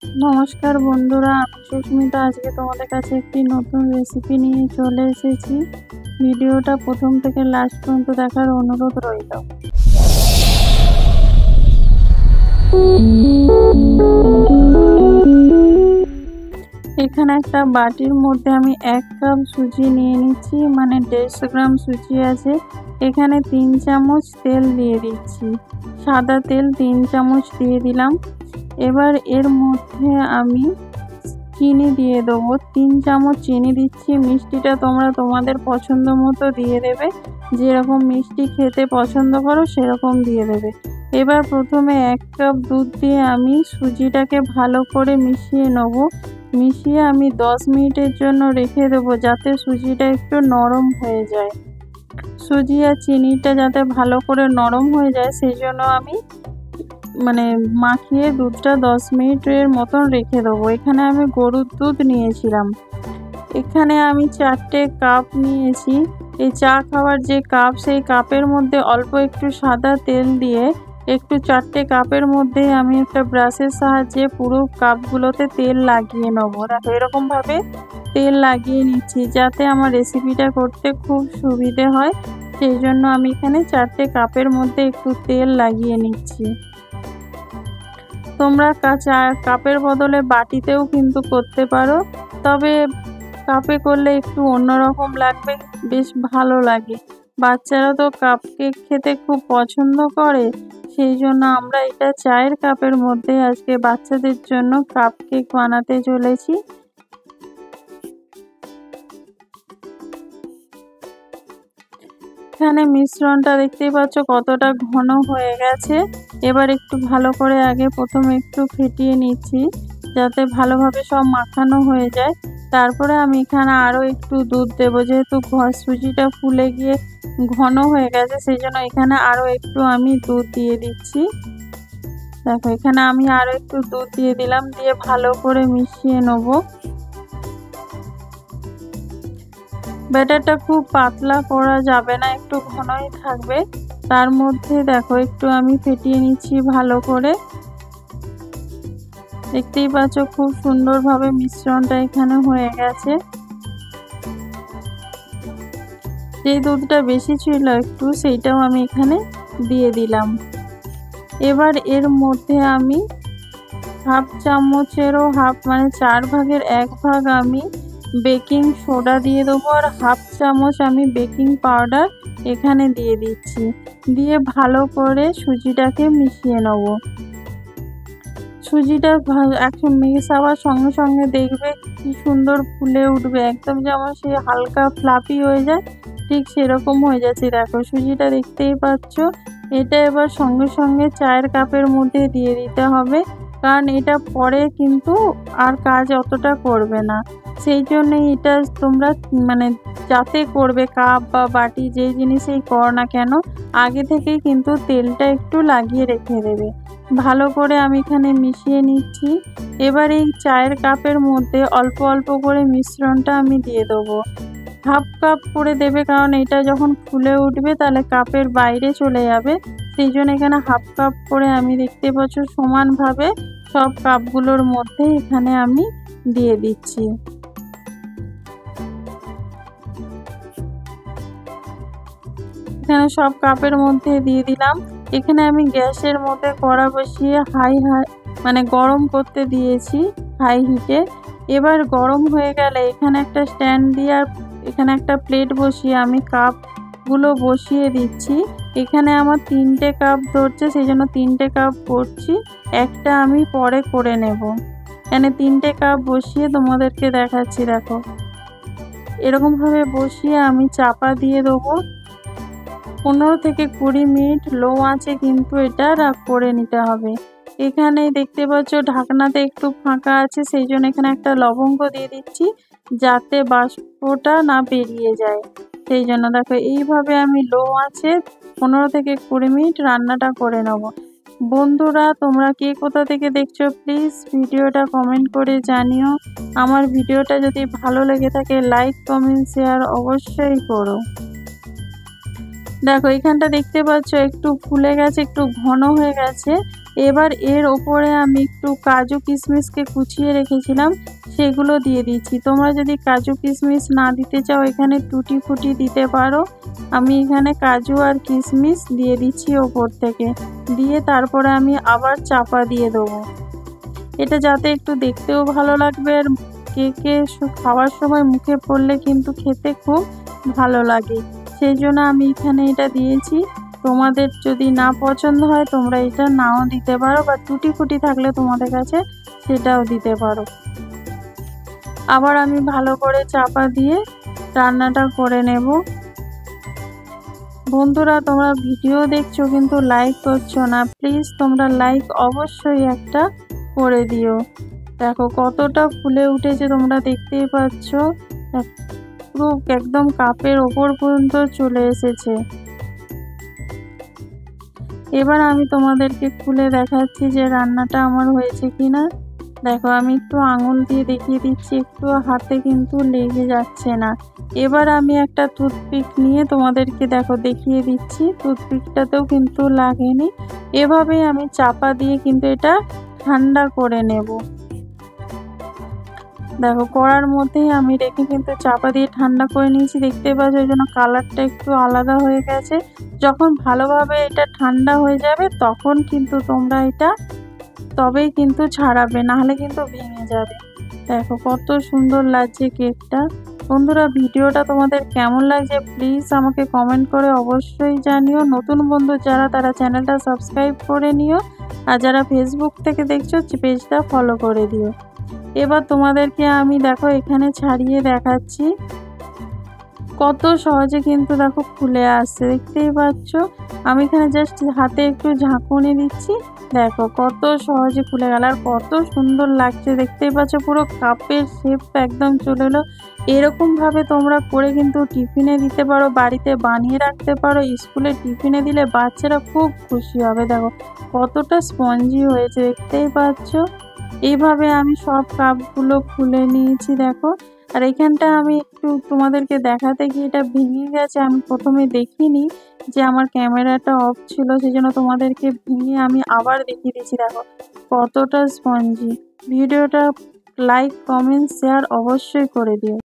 নমস্কার বন্ধুরা, আমি সুস্মিতা। আজকে তোমাদের কাছে একটি নতুন রেসিপি নিয়ে চলে এসেছি। ভিডিওটা প্রথম থেকে লাস্ট পর্যন্ত দেখার অনুরোধ রইল। এখানে একটা বাটির মধ্যে আমি 1 কাপ সুজি নিয়ে নিচ্ছি, মানে 150 গ্রাম সুজি আছে। এখানে 3 চামচ তেল দিয়ে দিচ্ছি, সাদা তেল 3 চামচ দিয়ে দিলাম। এবার এর মধ্যে আমি চিনি দিয়ে দেবো, 3 চামচ চিনি দিচ্ছি। মিষ্টিটা তোমরা তোমাদের পছন্দ মতো দিয়ে দেবে, যেরকম মিষ্টি খেতে পছন্দ করো সেরকম দিয়ে দেবে। এবার প্রথমে 1 কাপ দুধ দিয়ে আমি সুজিটাকে ভালো করে মিশিয়ে নেব। মিশিয়ে আমি 10 মিনিটের জন্য রেখে দেবো, যাতে সুজিটা একটু নরম হয়ে যায়। সুজি আর চিনিটা যাতে ভালো করে নরম হয়ে যায়, সেই জন্য আমি মাখিয়ে দুধটা 10 মিনিটের মতন রেখে দেবো। এখানে আমি গরুর দুধ নিয়েছিলাম। এখানে আমি 4টে কাপ নিয়েছি। এই চা খাওয়ার যে কাপ, সেই কাপের মধ্যে অল্প একটু সাদা তেল দিয়ে একটু 4টে কাপের মধ্যে আমি একটা ব্রাশের সাহায্যে পুরো কাপগুলোতে তেল লাগিয়ে নেবো। দেখো, এরকমভাবে তেল লাগিয়ে নিচ্ছি, যাতে আমার রেসিপিটা করতে খুব সুবিধে হয়। সেই জন্য আমি এখানে 4টে কাপের মধ্যে একটু তেল লাগিয়ে নিচ্ছি। তোমরা কাপের বদলে বাটিতেও কিন্তু করতে পারো, তবে কাপে করলে একটু অন্যরকম লাগবে, বেশ ভালো লাগে। বাচ্চারা তো কাপ কেক খেতে খুব পছন্দ করে, সেই জন্য আমরা এটা চায়ের কাপের মধ্যে আজকে বাচ্চাদের জন্য কাপ কেক বানাতে চলেছি। এখানে মিশ্রণটা দেখতেই পাচ্ছ কতটা ঘন হয়ে গেছে। এবার একটু ভালো করে প্রথমে একটু ফেটিয়ে নিচ্ছি, যাতে ভালোভাবে সব মাখানো হয়ে যায়। তারপরে আমি এখানে আরও একটু দুধ দেবো, যেহেতু সুজিটা ফুলে গিয়ে ঘন হয়ে গেছে, সেই জন্য এখানে আরও একটু আমি দুধ দিয়ে দিচ্ছি। দেখো, এখানে আমি আরও একটু দুধ দিয়ে দিলাম, দিয়ে ভালো করে মিশিয়ে নেবো। ব্যাটারটা খুব পাতলা করা যাবে না, একটু ঘনই থাকবে। তার মধ্যে দেখো একটু আমি ফেটিয়ে নিচ্ছি ভালো করে। দেখতেই পাচ্ছ খুব সুন্দরভাবে মিশ্রণটা এখানে হয়ে গেছে। যে দুধটা বেশি ছিল একটু, সেইটাও আমি এখানে দিয়ে দিলাম। এবার এর মধ্যে আমি হাফ চামচেরও হাফ, মানে 4 ভাগের 1 ভাগ আমি বেকিং সোডা দিয়ে দেবো, আর হাফ চামচ আমি বেকিং পাউডার এখানে দিয়ে দিচ্ছি। দিয়ে ভালো করে সুজিটাকে মিশিয়ে নেব। সুজিটা এখন মেশাবার সঙ্গে সঙ্গে দেখবে কি সুন্দর ফুলে উঠবে, একদম যেমন সে হালকা ফ্লাফি হয়ে যায়, ঠিক সেরকম হয়ে যাচ্ছে। দেখো, সুজিটা দেখতেই পাচ্ছ। এটা এবার সঙ্গে সঙ্গে চায়ের কাপের মধ্যে দিয়ে দিতে হবে, কারণ এটা পরে কিন্তু আর কাজ অতটা করবে না। সেই জন্যই এটা তোমরা যাতে করবে, কাপ বা বাটি যেই জিনিসেই করো না কেন, আগে থেকেই কিন্তু তেলটা একটু লাগিয়ে রেখে দেবে। ভালো করে আমি এখানে মিশিয়ে নিচ্ছি। এবার এই চায়ের কাপের মধ্যে অল্প অল্প করে মিশ্রণটা আমি দিয়ে দেবো। হাফ কাপ করে দেবে, কারণ এটা যখন ফুলে উঠবে তাহলে কাপের বাইরে চলে যাবে। সেই জন্য এখানে হাফ কাপ করে আমি, দেখতে পাচ্ছ, সমানভাবে সব কাপগুলোর মধ্যে এখানে আমি দিয়ে দিচ্ছি। এখানে সব কাপের মধ্যে দিয়ে দিলাম। এখানে আমি গ্যাসের মধ্যে কড়া বসিয়ে গরম করতে দিয়েছি হাই হিটে। এবার গরম হয়ে গেলে এখানে একটা স্ট্যান্ড দিয়ে আর এখানে একটা প্লেট বসিয়ে আমি কাপগুলো বসিয়ে দিচ্ছি। এখানে আমার 3টে কাপ ধরছে, সেই জন্য 3টে কাপ করছি, একটা আমি পরে করে নেব। এখানে 3টে কাপ বসিয়ে তোমাদেরকে দেখাচ্ছি। দেখো, এরকমভাবে বসিয়ে আমি চাপা দিয়ে দেবো। 15 থেকে 20 মিনিট লো আঁচে কিন্তু এটা করে নিতে হবে। এখানে দেখতে পাচ্ছ ঢাকনাতে একটু ফাঁকা আছে, সেই জন্য এখানে একটা লবঙ্গ দিয়ে দিচ্ছি, যাতে বাষ্পটা না বেরিয়ে যায়। সেই জন্য দেখো, এইভাবে আমি লো আঁচে 15 থেকে 20 মিনিট রান্নাটা করে নেব। বন্ধুরা, তোমরা কে কোথা থেকে দেখছো প্লিজ ভিডিওটা কমেন্ট করে জানিও। আমার ভিডিওটা যদি ভালো লেগে থাকে লাইক, কমেন্ট, শেয়ার অবশ্যই করো। দেখো এখানটা দেখতে পাচ্ছ একটু ফুলে গেছে, একটু ঘন হয়ে গেছে। এবার এর ওপরে আমি একটু কাজু কিশমিশকে কুচিয়ে রেখেছিলাম সেগুলো দিয়ে দিচ্ছি। তোমরা যদি কাজু কিশমিশ না দিতে চাও এখানে টুটি ফুটি দিতে পারো। আমি এখানে কাজু আর কিশমিশ দিয়ে দিচ্ছি ওপর থেকে, দিয়ে তারপরে আমি আবার চাপা দিয়ে দেবো। এটা যাতে একটু দেখতেও ভালো লাগবে আর কেকে খাওয়ার সময় মুখে পড়লে কিন্তু খেতে খুব ভালো লাগে, সেই জন্য আমি এখানে এটা দিয়েছি। তোমাদের যদি না পছন্দ হয় তোমরা এটা নাও দিতে পারো, বা টুটি ফুটি থাকলে তোমাদের কাছে সেটাও দিতে পারো। আবার আমি ভালো করে চাপা দিয়ে রান্নাটা করে নেব। বন্ধুরা তোমরা ভিডিও দেখছো কিন্তু লাইক করছো না, প্লিজ তোমরা লাইক অবশ্যই একটা করে দিও। দেখো কতটা ফুলে উঠেছে তোমরা দেখতেই পাচ্ছ, পুরো একদম কাপের ওপর পর্যন্ত চলে এসেছে। এবার আমি তোমাদেরকে খুলে দেখাচ্ছি যে রান্নাটা আমার হয়েছে কিনা। দেখো আমি একটু আঙুল দিয়ে দেখিয়ে দিচ্ছি, একটু হাতে কিন্তু লেগে যাচ্ছে না। এবার আমি একটা টুথপিক নিয়ে তোমাদেরকে দেখো দেখিয়ে দিচ্ছি, টুথপিকটাতেও কিন্তু লাগেনি। এভাবেই আমি চাপা দিয়ে কিন্তু এটা ঠান্ডা করে নেব। দেখো কড়ার মধ্যেই আমি রেখে কিন্তু চাপা দিয়ে ঠান্ডা করে নিয়েছি, দেখতে পাচ্ছ ওই জন্য কালারটা একটু আলাদা হয়ে গেছে। যখন ভালোভাবে এটা ঠান্ডা হয়ে যাবে তখন কিন্তু তোমরা এটা তবেই কিন্তু ছাড়াবে, নাহলে কিন্তু ভেঙে যাবে। দেখো কত সুন্দর লাগছে কেকটা। বন্ধুরা ভিডিওটা তোমাদের কেমন লাগছে প্লিজ আমাকে কমেন্ট করে অবশ্যই জানিও। নতুন বন্ধু যারা তারা চ্যানেলটা সাবস্ক্রাইব করে নিও, আর যারা ফেসবুক থেকে দেখছো পেজটা ফলো করে দিও। এবার তোমাদেরকে আমি দেখো এখানে ছাড়িয়ে দেখাচ্ছি, কত সহজে কিন্তু দেখো খুলে আসছে, দেখতেই পাচ্ছ। আমি এখানে জাস্ট হাতে একটু ঝাঁকুনি দিচ্ছি, দেখো কত সহজে খুলে গেল আর কত সুন্দর লাগছে, দেখতেই পাচ্ছ পুরো কাপের শেপটা একদম চলে এলো। এরকম ভাবে তোমরা করে কিন্তু টিফিনে দিতে পারো, বাড়িতে বানিয়ে রাখতে পারো, স্কুলে টিফিনে দিলে বাচ্চারা খুব খুশি হবে। দেখো কতটা স্পঞ্জি হয়েছে, দেখতেই পাচ্ছ। এইভাবে আমি সব কাপগুলো খুলে নিয়েছি দেখো। আর এখানটা আমি একটু তোমাদেরকে দেখাতে গিয়ে এটা ভেঙে গেছে, আমি প্রথমে দেখিনি যে আমার ক্যামেরাটা অফ ছিল, সেই জন্য তোমাদেরকে ভেঙে আমি আবার দেখিয়ে দিচ্ছি। দেখো কতটা স্পঞ্জি। ভিডিওটা লাইক কমেন্ট শেয়ার অবশ্যই করে দিও।